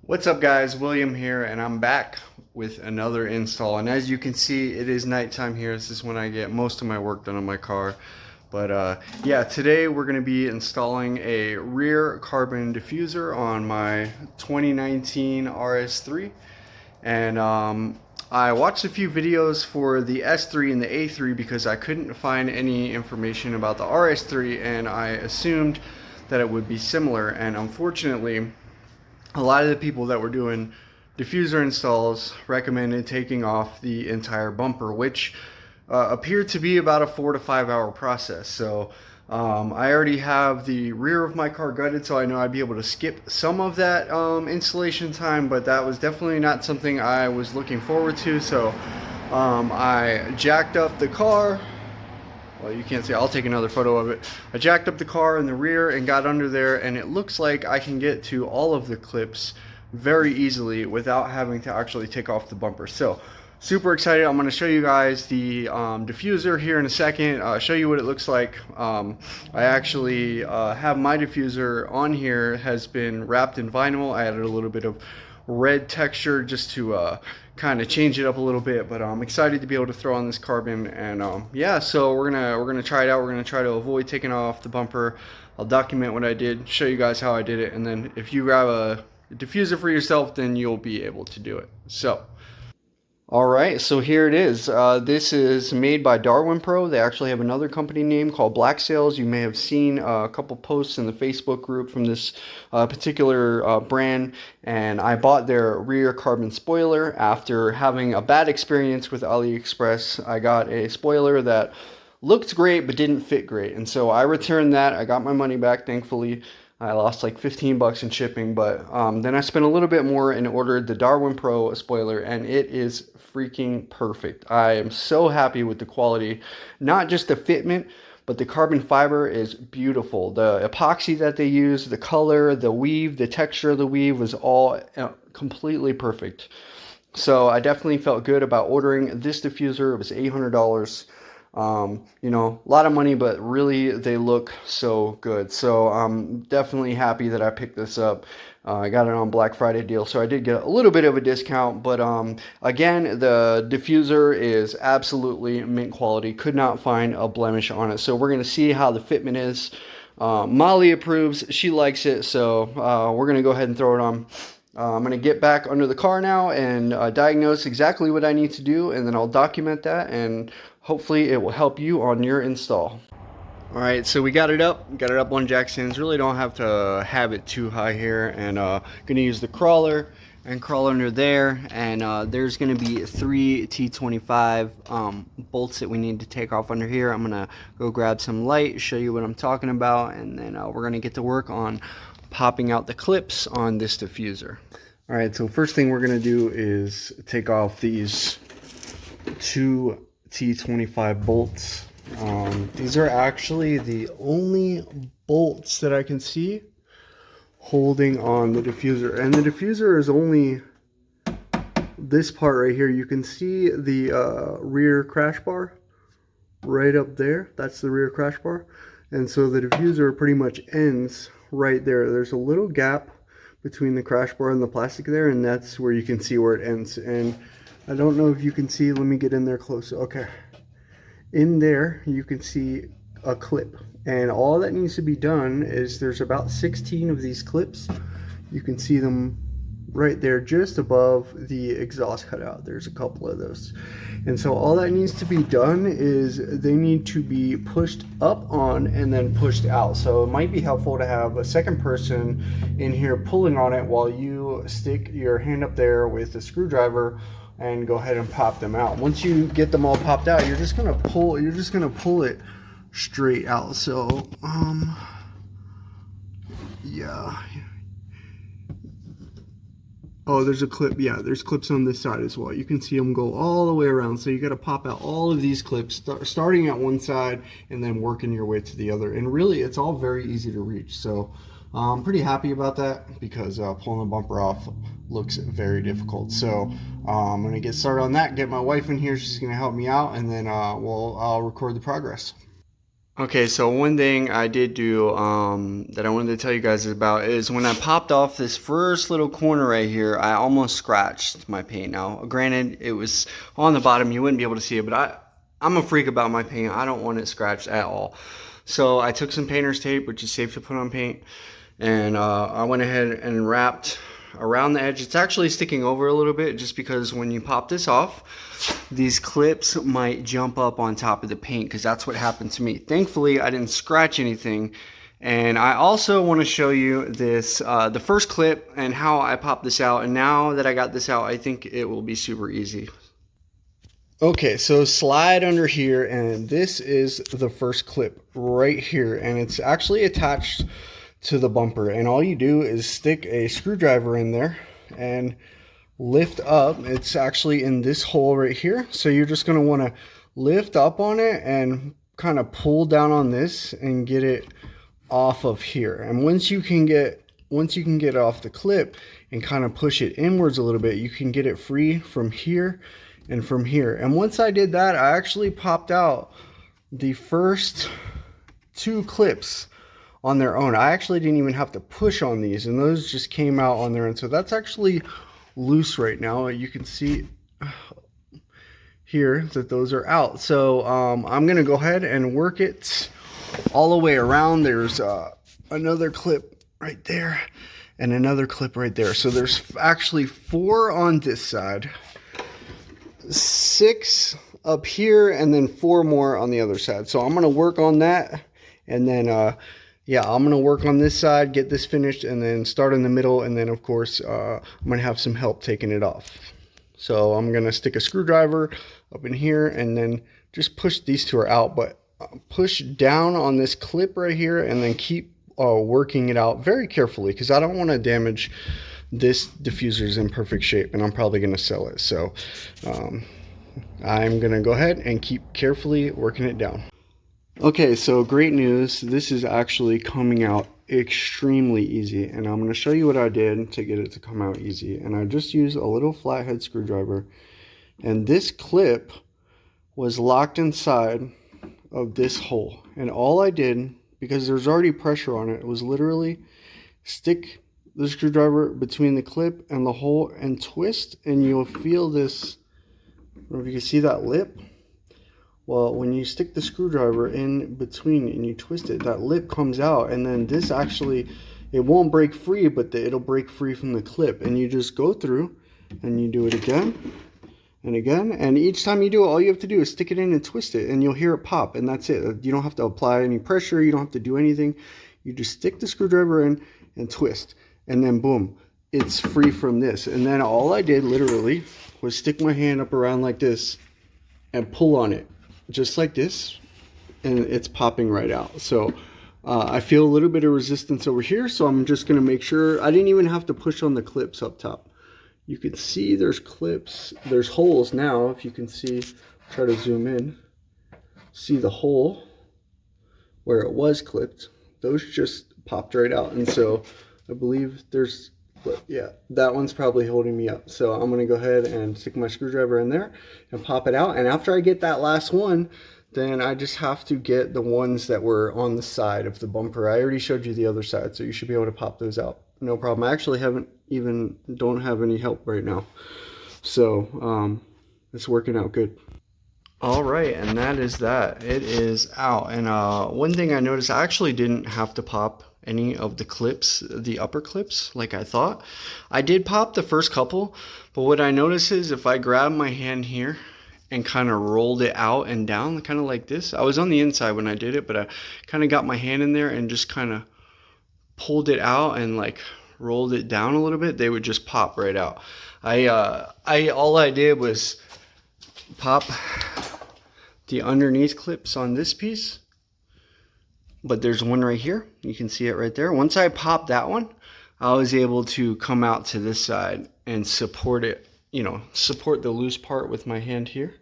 What's up guys, William here, and I'm back with another install. And as you can see, it is nighttime here. This is when I get most of my work done on my car. But yeah, today we're going to be installing a rear carbon diffuser on my 2019 RS3. And I watched a few videos for the S3 and the A3 because I couldn't find any information about the RS3, and I assumed that it would be similar. And unfortunately, a lot of the people that were doing diffuser installs recommended taking off the entire bumper, which appeared to be about a 4 to 5 hour process. So I already have the rear of my car gutted, so I know I'd be able to skip some of that installation time, but that was definitely not something I was looking forward to. So I jacked up the car. Well, you can't see, I'll take another photo of it. I jacked up the car in the rear and got under there, and it looks like I can get to all of the clips very easily without having to actually take off the bumper. So super excited. I'm going to show you guys the diffuser here in a second, show you what it looks like. I actually have my diffuser on here, has been wrapped in vinyl. I added a little bit of red texture just to kind of change it up a little bit, but I'm excited to be able to throw on this carbon. And yeah, so we're gonna try it out. We're gonna try to avoid taking off the bumper. I'll document what I did, show you guys how I did it, and then if you grab a diffuser for yourself, then you'll be able to do it. So all right, so here it is. This is made by Darwin Pro. They actually have another company name called Black Sails. You may have seen a couple posts in the Facebook group from this particular brand, and I bought their rear carbon spoiler after having a bad experience with AliExpress. I got a spoiler that looked great but didn't fit great, and so I returned that. I got my money back, thankfully. I lost like 15 bucks in shipping, but then I spent a little bit more and ordered the Darwin Pro spoiler, and it is freaking perfect. I am so happy with the quality, not just the fitment, but the carbon fiber is beautiful. The epoxy that they use, the color, the weave, the texture of the weave was all completely perfect. So I definitely felt good about ordering this diffuser. It was $800. You know, a lot of money, but really they look so good. So I'm definitely happy that I picked this up. I got it on Black Friday deal, so I did get a little bit of a discount, but again, the diffuser is absolutely mint quality. Could not find a blemish on it. So we're going to see how the fitment is. Molly approves. She likes it, so we're going to go ahead and throw it on. I'm going to get back under the car now and diagnose exactly what I need to do, and then I'll document that, and hopefully it will help you on your install. All right, so we got it up on jack stands. Really don't have to have it too high here, and gonna use the crawler and crawl under there, and there's gonna be 3 T25 bolts that we need to take off under here. I'm gonna go grab some light, show you what I'm talking about, and then we're gonna get to work on popping out the clips on this diffuser. All right, so first thing we're gonna do is take off these 2 T25 bolts. These are actually the only bolts that I can see holding on the diffuser, and the diffuser is only this part right here. You can see the rear crash bar right up there. That's the rear crash bar, and so the diffuser pretty much ends right there. There's a little gap between the crash bar and the plastic there, and that's where you can see where it ends. And I don't know if you can see, let me get in there close. Okay, in there you can see a clip, and all that needs to be done is there's about 16 of these clips. You can see them right there just above the exhaust cutout. There's a couple of those, and so all that needs to be done is they need to be pushed up on and then pushed out. So it might be helpful to have a second person in here pulling on it while you stick your hand up there with a screwdriver and go ahead and pop them out. Once you get them all popped out, you're just gonna pull it straight out. So yeah. Oh, there's a clip. Yeah, there's clips on this side as well. You can see them go all the way around. So you got to pop out all of these clips, starting at one side and then working your way to the other. And really, it's all very easy to reach. So I'm pretty happy about that, because pulling the bumper off looks very difficult. So I'm going to get started on that, get my wife in here. She's going to help me out, and then I'll record the progress. Okay, so one thing I did do that I wanted to tell you guys about is when I popped off this first little corner right here, I almost scratched my paint. Now, granted, it was on the bottom, you wouldn't be able to see it, but I'm a freak about my paint. I don't want it scratched at all. So I took some painter's tape, which is safe to put on paint, and I went ahead and wrapped around the edge. It's actually sticking over a little bit just because when you pop this off, these clips might jump up on top of the paint, because that's what happened to me. Thankfully, I didn't scratch anything. And I also want to show you this, the first clip and how I popped this out. And now that I got this out, I think it will be super easy. Okay, so slide under here, and this is the first clip right here, and it's actually attached to the bumper, and all you do is stick a screwdriver in there and lift up. It's actually in this hole right here, so you're just going to want to lift up on it and kind of pull down on this and get it off of here. And once you can get it off the clip and kind of push it inwards a little bit, you can get it free from here and from here. And once I did that, I actually popped out the first two clips on their own. I actually didn't even have to push on these, and those just came out on their own. So that's actually loose right now. You can see here that those are out. So I'm gonna go ahead and work it all the way around. There's another clip right there and another clip right there. So there's actually 4 on this side, 6 up here, and then 4 more on the other side. So I'm gonna work on that, and then yeah, I'm gonna work on this side, get this finished, and then start in the middle, and then of course I'm gonna have some help taking it off. So I'm gonna stick a screwdriver up in here and then just push. These two are out, but push down on this clip right here, and then keep working it out very carefully, because I don't want to damage this diffuser. Is in perfect shape, and I'm probably gonna sell it. So I'm gonna go ahead and keep carefully working it down. Okay, so great news. This is actually coming out extremely easy, and I'm going to show you what I did to get it to come out easy. And I just used a little flathead screwdriver, and this clip was locked inside of this hole. And all I did, because there's already pressure on it, was literally stick the screwdriver between the clip and the hole and twist, and you'll feel this. I don't know if you can see that lip. Well, when you stick the screwdriver in between and you twist it, that lip comes out, and then this actually, it won't break free, but it'll break free from the clip. And you just go through and you do it again and again, and each time you do it, all you have to do is stick it in and twist it, and you'll hear it pop, and that's it. You don't have to apply any pressure, you don't have to do anything. You just stick the screwdriver in and twist, and then boom, it's free from this. And then all I did literally was stick my hand up around like this and pull on it just like this, and it's popping right out. So I feel a little bit of resistance over here, so I'm just going to make sure. I didn't even have to push on the clips up top. You can see there's clips, there's holes now. If you can see, try to zoom in, see the hole where it was clipped. Those just popped right out. And so I believe there's, but yeah, that one's probably holding me up. So I'm gonna go ahead and stick my screwdriver in there and pop it out. And after I get that last one, then I just have to get the ones that were on the side of the bumper. I already showed you the other side, so you should be able to pop those out. No problem. I actually don't have any help right now. So it's working out good. All right, and that is that. It is out. And one thing I noticed, I actually didn't have to pop any of the clips, the upper clips, like I thought. I did pop the first couple, but what I noticed is if I grab my hand here and kind of rolled it out and down, kind of like this. I was on the inside when I did it, but I kind of got my hand in there and just kind of pulled it out and like rolled it down a little bit. They would just pop right out. All I did was pop the underneath clips on this piece, but there's one right here. You can see it right there. Once I popped that one, I was able to come out to this side and support it, you know, support the loose part with my hand here,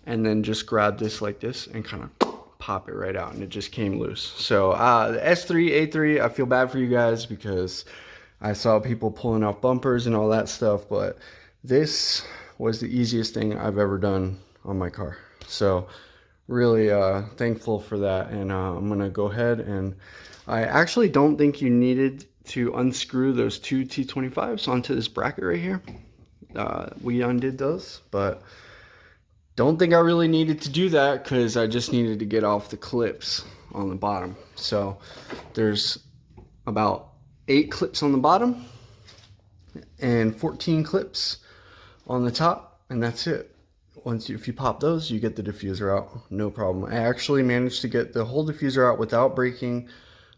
and then just grab this like this and kind of pop it right out, and it just came loose. So the S3, A3, I feel bad for you guys because I saw people pulling off bumpers and all that stuff, but this was the easiest thing I've ever done on my car. So really thankful for that. And I'm gonna go ahead, and I actually don't think you needed to unscrew those two T25s onto this bracket right here. We undid those, but don't think I really needed to do that because I just needed to get off the clips on the bottom. So there's about 8 clips on the bottom and 14 clips on the top, and that's it. If you pop those, you get the diffuser out, no problem. I actually managed to get the whole diffuser out without breaking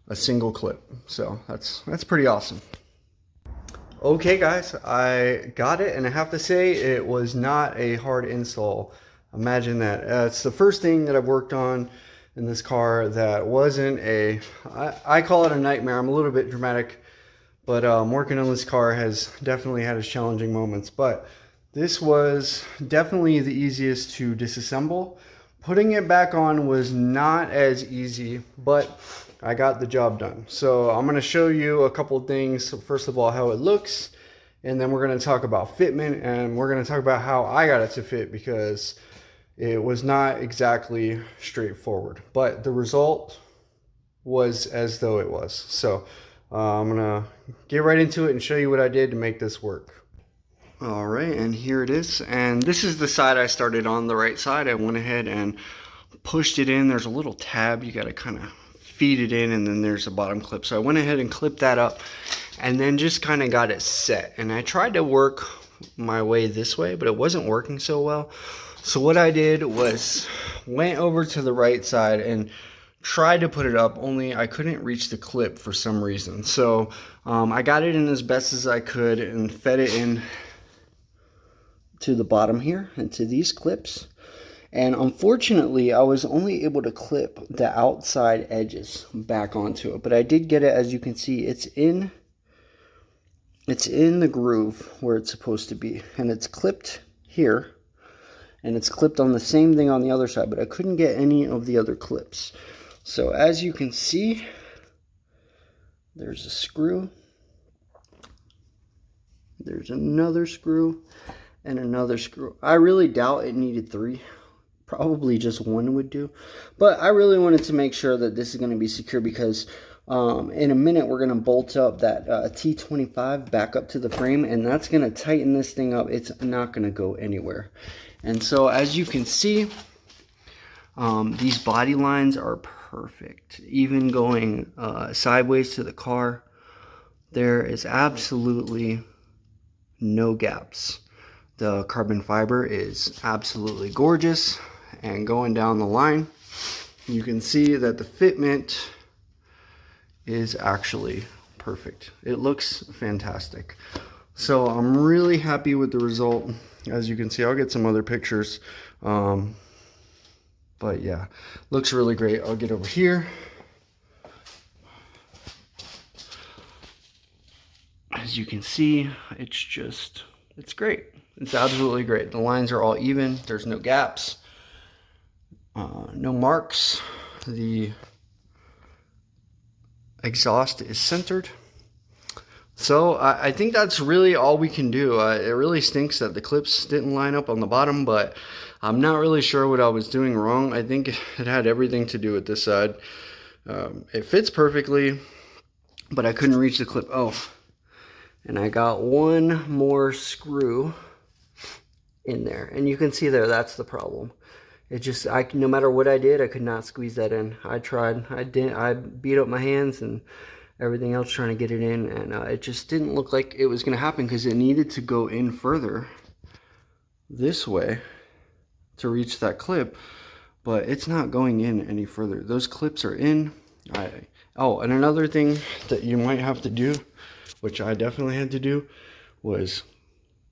a single clip, so that's pretty awesome. Okay guys, I got it, and I have to say it was not a hard install. Imagine that. It's the first thing that I've worked on in this car that wasn't I call it a nightmare. I'm a little bit dramatic, but working on this car has definitely had its challenging moments. But this was definitely the easiest to disassemble. Putting it back on was not as easy, but I got the job done. So I'm going to show you a couple of things. First of all, how it looks, and then we're going to talk about fitment, and we're going to talk about how I got it to fit, because it was not exactly straightforward, but the result was as though it was. So I'm going to get right into it and show you what I did to make this work. All right, and here it is. And this is the side I started on, the right side. I went ahead and pushed it in. There's a little tab. You got to kind of feed it in, and then there's a bottom clip. So I went ahead and clipped that up and then just kind of got it set. And I tried to work my way this way, but it wasn't working so well. So what I did was went over to the right side and tried to put it up, only I couldn't reach the clip for some reason. So I got it in as best as I could and fed it in to the bottom here, into these clips. And unfortunately, I was only able to clip the outside edges back onto it. But I did get it, as you can see, it's in the groove where it's supposed to be. And it's clipped here. And it's clipped on the same thing on the other side. But I couldn't get any of the other clips. So as you can see, there's a screw. There's another screw. And another screw. I really doubt it needed 3. Probably just 1 would do. But I really wanted to make sure that this is going to be secure, because in a minute we're going to bolt up that T25 back up to the frame, and that's going to tighten this thing up. It's not going to go anywhere. And so as you can see, these body lines are perfect. Even going sideways to the car, there is absolutely no gaps. The carbon fiber is absolutely gorgeous, and going down the line, you can see that the fitment is actually perfect. It looks fantastic. So I'm really happy with the result. As you can see, I'll get some other pictures. But yeah, looks really great. I'll get over here. As you can see, it's great. It's absolutely great. The lines are all even. There's no gaps, no marks. The exhaust is centered. So I think that's really all we can do. It really stinks that the clips didn't line up on the bottom, but I'm not really sure what I was doing wrong. I think it had everything to do with this side. It fits perfectly, but I couldn't reach the clip. Oh, and I got one more screw in there, and you can see there, that's the problem. It just, no matter what I did, I could not squeeze that in. I tried, I beat up my hands and everything else trying to get it in, and it just didn't look like it was going to happen, because it needed to go in further this way to reach that clip, but it's not going in any further. Those clips are in. Oh, and another thing that you might have to do, which I definitely had to do, was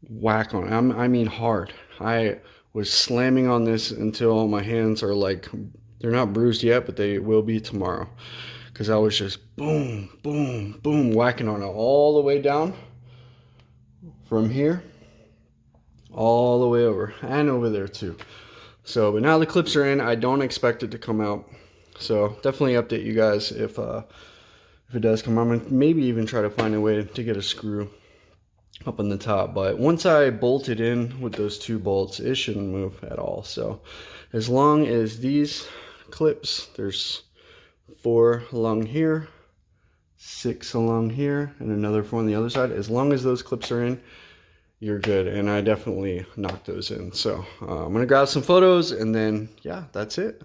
whack on it. I mean hard. I was slamming on this until my hands are like, they're not bruised yet, but they will be tomorrow, because I was just boom, boom, boom, whacking on it all the way down from here all the way over, and over there too. So, but now the clips are in. I don't expect it to come out, so definitely update you guys if it does come out. I'm gonna maybe even try to find a way to get a screw up on the top. But once I bolt it in with those 2 bolts, it shouldn't move at all. So as long as these clips, there's 4 along here, 6 along here, and another 4 on the other side, as long as those clips are in, you're good. And I definitely knocked those in. So I'm gonna grab some photos, and then yeah, that's it.